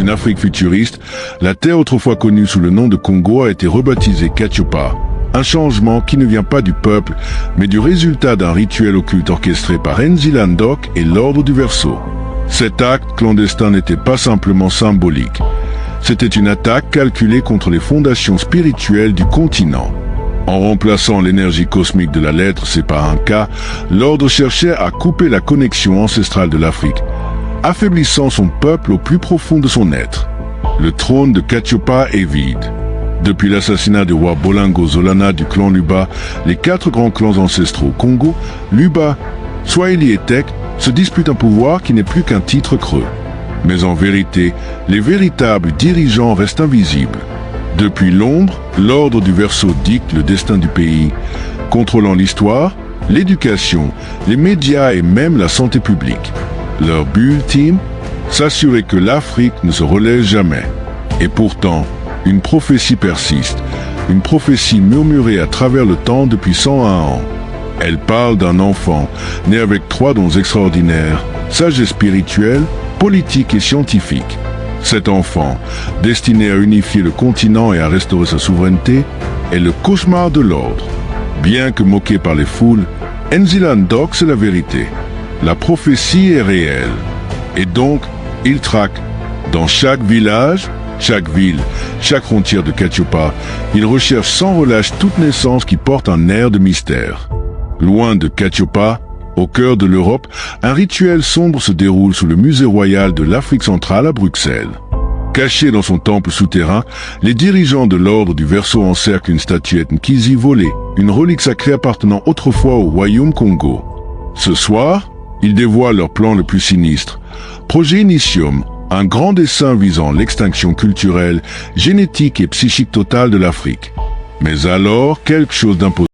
une Afrique futuriste, la terre autrefois connue sous le nom de Congo a été rebaptisée Katiopa. Un changement qui ne vient pas du peuple, mais du résultat d'un rituel occulte orchestré par Nzila Ndok et l'Ordre du Verseau. Cet acte clandestin n'était pas simplement symbolique. C'était une attaque calculée contre les fondations spirituelles du continent. En remplaçant l'énergie cosmique de la lettre C par un K, l'ordre cherchait à couper la connexion ancestrale de l'Afrique, affaiblissant son peuple au plus profond de son être. Le trône de Katiopa est vide. Depuis l'assassinat du roi Bolingo Zolana du clan Luba, les 4 grands clans ancestraux Congo, Luba, Swahili et Tek se disputent un pouvoir qui n'est plus qu'un titre creux. Mais en vérité, les véritables dirigeants restent invisibles. Depuis l'ombre, l'ordre du Verseau dicte le destin du pays, contrôlant l'histoire, l'éducation, les médias et même la santé publique. Leur but ultime, s'assurer que l'Afrique ne se relève jamais. Et pourtant, une prophétie persiste, une prophétie murmurée à travers le temps depuis 101 ans. Elle parle d'un enfant, né avec 3 dons extraordinaires, sagesse spirituelle, politique et scientifique. Cet enfant, destiné à unifier le continent et à restaurer sa souveraineté, est le cauchemar de l'ordre. Bien que moqué par les foules, Nzila Ndok, c'est la vérité. La prophétie est réelle. Et donc, il traque. Dans chaque village, chaque ville, chaque frontière de Katiopa, il recherche sans relâche toute naissance qui porte un air de mystère. Loin de Katiopa, au cœur de l'Europe, un rituel sombre se déroule sous le musée royal de l'Afrique centrale à Bruxelles. Cachés dans son temple souterrain, les dirigeants de l'ordre du Verseau encerclent une statuette Nkizi volée, une relique sacrée appartenant autrefois au royaume Congo. Ce soir, ils dévoilent leur plan le plus sinistre. Projet Initium, un grand dessein visant l'extinction culturelle, génétique et psychique totale de l'Afrique. Mais alors, quelque chose d'impossible